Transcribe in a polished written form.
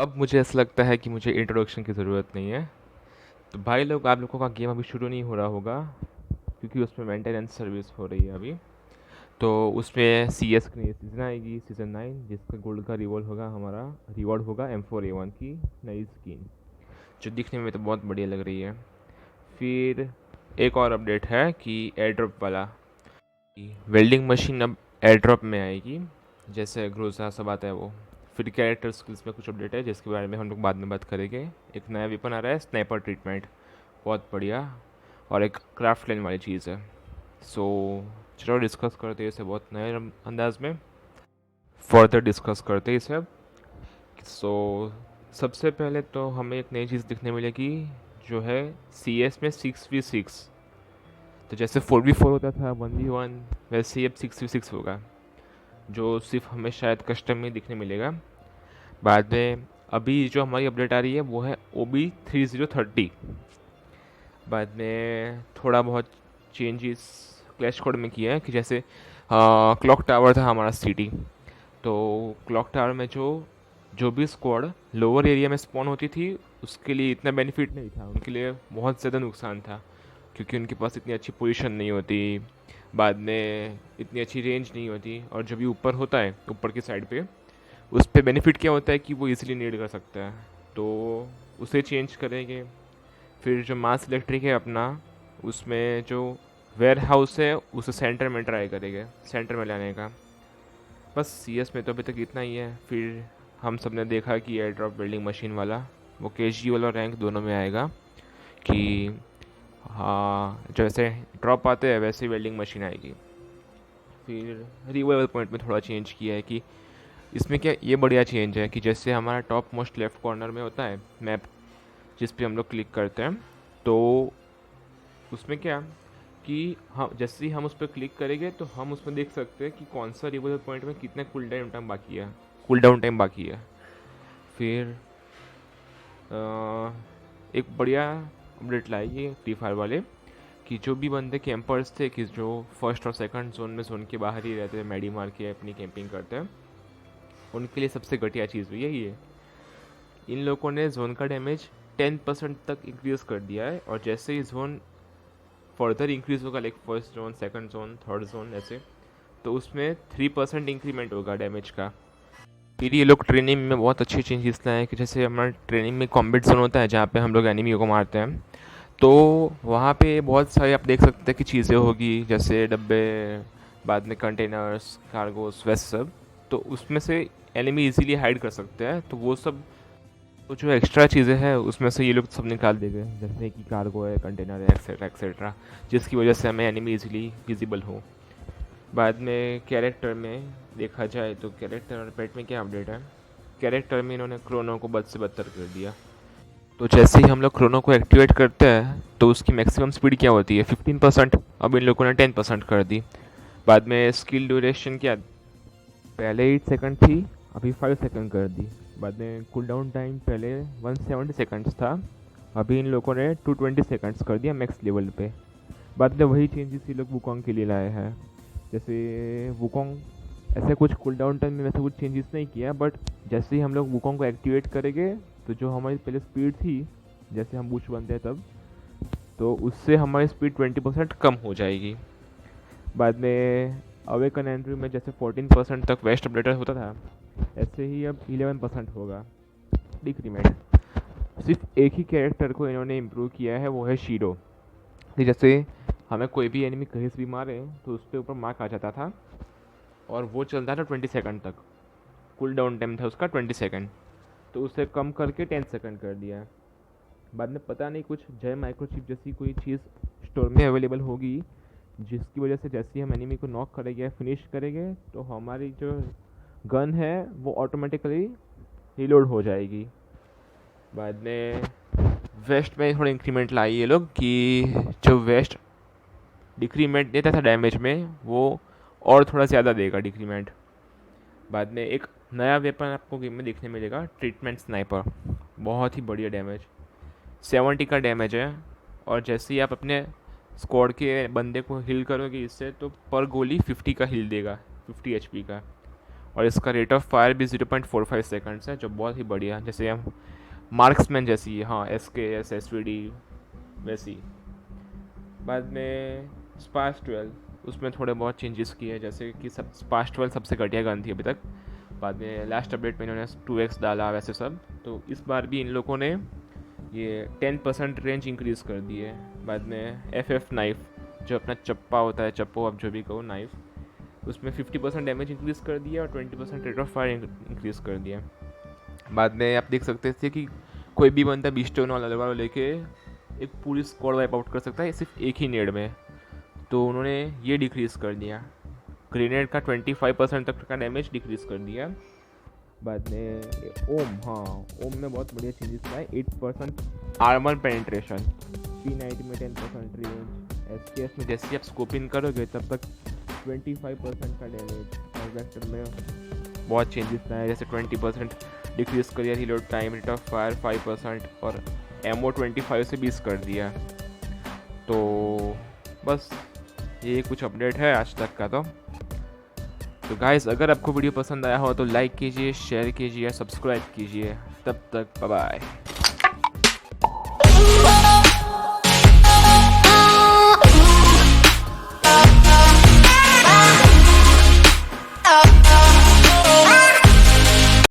अब मुझे ऐसा लगता है कि मुझे इंट्रोडक्शन की ज़रूरत नहीं है। तो भाई लोग, आप लोगों का गेम अभी शुरू नहीं हो रहा होगा क्योंकि उसमें मेंटेनेंस सर्विस हो रही है अभी। तो उसमें सी एस की नई सीज़न आएगी, सीज़न 9, जिसका गोल्ड का रिवॉर्ड होगा M4A1 की नई स्किन, जो दिखने में तो बहुत बढ़िया लग रही है। फिर एक और अपडेट है कि एयर ड्रॉप वाला, वेल्डिंग मशीन अब एयर ड्रॉप में आएगी, जैसे ग्रोजा सब आता है वो। फिर कैरेक्टर स्किल्स में कुछ अपडेट है जिसके बारे में हम लोग बाद में बात करेंगे। एक नया वेपन आ रहा है, स्नाइपर ट्रीटमेंट, बहुत बढ़िया। और एक क्राफ्ट लाइन वाली चीज़ है। सो चलो डिस्कस करते हैं इसे बहुत नए अंदाज में, फर्दर डिस्कस करते हैं इसे। सो सबसे पहले तो हमें एक नई चीज़ दिखने मिलेगी, जो है सी एस में 6v6। तो जैसे 4v4 होता था, 1v1, वैसे ही अब 6v6 होगा, जो सिर्फ हमें शायद कस्टम में दिखने मिलेगा बाद में। अभी जो हमारी अपडेट आ रही है वो है OB3030। बाद में थोड़ा बहुत चेंजेस क्लैश कोड में किया है कि जैसे क्लॉक टावर था हमारा सिटी, तो क्लॉक टावर में जो जो भी स्क्वाड लोअर एरिया में स्पॉन होती थी उसके लिए इतना बेनिफिट नहीं था, उनके लिए बहुत ज़्यादा नुकसान था, क्योंकि उनके पास इतनी अच्छी पोजीशन नहीं होती, बाद में इतनी अच्छी रेंज नहीं होती। और जो भी ऊपर होता है, ऊपर की साइड पे, उस पर बेनिफिट क्या होता है कि वो इजीली नीड कर सकता है, तो उसे चेंज करेंगे। फिर जो मास इलेक्ट्रिक है अपना, उसमें जो वेयर हाउस है उसे सेंटर में ट्राई करेंगे, सेंटर में लाने का। बस CS में तो अभी तक इतना ही है। फिर हम सब ने देखा कि एयर ड्रॉप बिल्डिंग मशीन वाला वो कैजुअल और रैंक दोनों में आएगा, कि हाँ जैसे ड्रॉप आते हैं वैसे ही वेल्डिंग मशीन आएगी। फिर रिवाइवल पॉइंट में थोड़ा चेंज किया है कि इसमें क्या ये बढ़िया चेंज है कि जैसे हमारा टॉप मोस्ट लेफ्ट कॉर्नर में होता है मैप, जिस पे हम लोग क्लिक करते हैं, तो उसमें क्या कि हम जैसे ही हम उस पर क्लिक करेंगे तो हम उसमें देख सकते हैं कि कौन सा रिवाइवल पॉइंट में कितना कूल डाउन टाइम बाकी है। फिर एक बढ़िया अपडेट लाएगी फ्री फायर वाले, कि जो भी बंदे कैंपर्स थे, कि जो फर्स्ट और सेकंड जोन में जोन के बाहर ही रहते थे, मैडी मार के अपनी कैंपिंग करते हैं, उनके लिए सबसे घटिया चीज़ यही है, इन लोगों ने जोन का डैमेज 10% तक इंक्रीज़ कर दिया है। और जैसे ही जोन फर्दर इंक्रीज़ होगा, like first zone, second zone, third zone ऐसे, तो उसमें 3% इंक्रीमेंट होगा डैमेज का। फिर ये लोग ट्रेनिंग में बहुत अच्छी चेंजेस लाए हैं कि जैसे हमारा ट्रेनिंग में कॉम्बैट जोन होता है जहाँ पे हम लोग एनिमी को मारते हैं, तो वहाँ पे बहुत सारे आप देख सकते हैं कि चीज़ें होगी, जैसे डब्बे, बाद में कंटेनर्स, कार्गोस, वैसे सब। तो उसमें से एनिमी इजीली हाइड कर सकते हैं, तो वो सब, तो जो एक्स्ट्रा चीज़ें हैं उसमें से ये लोग सब निकाल देंगे, जैसे कि कार्गो है, कंटेनर है, एक्सेट्रा एक्सेट्रा, जिसकी वजह से हमें एनिमी इजीली विजिबल हो। बाद में कैरेक्टर में देखा जाए तो कैरेक्टर और पेट में क्या अपडेट है, कैरेक्टर में इन्होंने क्रोनो को बद से बदतर कर दिया। तो जैसे ही हम लोग क्रोनो को एक्टिवेट करते हैं तो उसकी मैक्सिमम स्पीड क्या होती है, 15%, अब इन लोगों ने 10% कर दी। बाद में स्किल ड्यूरेशन क्या, पहले 8 सेकंड थी, अभी 5 सेकंड कर दी। बाद में कूल डाउन टाइम पहले 170 सेकंड्स था, अभी इन लोगों ने 220 सेकंड्स कर दिया मैक्स लेवल पे। बाद में वही चेंजेस ये लोग वुकोंग के लिए लाए हैं। जैसे वुकोंग ऐसे कुछ कूल डाउन टाइम में वैसे कुछ चेंजेस नहीं किया, बट जैसे ही हम लोग वुकोंग को एक्टिवेट करेंगे तो जो हमारी पहले स्पीड थी, जैसे हम बूच बनते हैं तब, तो उससे हमारी स्पीड 20% कम हो जाएगी। बाद में अवेकन एंट्री में जैसे 14% तक वेस्ट अपडेटर होता था, ऐसे ही अब 11% होगा डिक्रीमेंट। सिर्फ एक ही कैरेक्टर को इन्होंने इम्प्रूव किया है, वो है शीरो, कि जैसे हमें कोई भी एनिमी कहीं से भी मारे तो उस पर ऊपर मार्क आ जाता था, और वो चलता था 20 सेकंड तक, कूल डाउन टाइम था उसका 20 सेकंड, तो उसे कम करके 10 सेकंड कर दिया है। बाद में पता नहीं कुछ जय माइक्रोचिप जैसी कोई चीज़ स्टोर में अवेलेबल होगी, जिसकी वजह से जैसे ही हम एनिमी को नॉक करेंगे, फिनिश करेंगे, तो हमारी जो गन है वो ऑटोमेटिकली रीलोड हो जाएगी। बाद में वेस्ट में थोड़ा इंक्रीमेंट लाई ये लोग, कि जो वेस्ट डिक्रीमेंट देता था डैमेज में, वो और थोड़ा ज़्यादा देगा डिक्रीमेंट। बाद में एक नया वेपन आपको गेम में देखने मिलेगा, ट्रीटमेंट स्नाइपर, बहुत ही बढ़िया डैमेज, 70 का डैमेज है। और जैसे ही आप अपने स्क्वाड के बंदे को हील करोगे इससे, तो पर गोली 50 का हील देगा, 50 HP का। और इसका रेट ऑफ फायर भी 0.45 सेकंड्स है, जो बहुत ही बढ़िया। जैसे हम मार्क्समैन जैसी, हाँ, SKS SVD वैसी। बाद में स्पार्स 12, उसमें थोड़े बहुत चेंजेस किए हैं, जैसे कि सब स्पार्स 12 सबसे घटिया गन थी अभी तक। बाद में लास्ट अपडेट में इन्होंने 2x डाला वैसे सब। तो इस बार भी इन लोगों ने ये 10% रेंज इंक्रीज़ कर दी है। बाद में FF नाइफ, जो अपना चप्पा होता है, चप्पो आप जो भी कहो, नाइफ, उसमें 50% डैमेज इंक्रीज़ कर दिया और 20% रेट ऑफ फायर इंक्रीज़ कर दिया। बाद में आप देख सकते थे कि कोई भी बंदा बीस्टोन वाला वाला लेके एक पूरी स्क्वाड वाइप आउट कर सकता है सिर्फ एक ही नेड में। तो उन्होंने ये डिक्रीज़ कर दिया, ग्रेनेड का 25% तक का डैमेज डिक्रीज़ कर दिया। बाद में ओम, हाँ, ओम में बहुत बढ़िया चेंजेस लाए। 8% आर्मर पेनिट्रेशन, P90 में 10% रेंज, SKS में जैसे आप स्कोपिंग करोगे तब तक 25% का डैमेज। और वेक्टर में बहुत चेंजेस लाए, जैसे 20% डिक्रीज़ कर दिया reload time, rate of fire 5% और एमओ 25 से 20 कर दिया। तो बस ये कुछ अपडेट है आज तक का। तो गाइस, अगर आपको वीडियो पसंद आया हो तो लाइक कीजिए, शेयर कीजिए, सब्सक्राइब कीजिए। तब तक बाय बाय।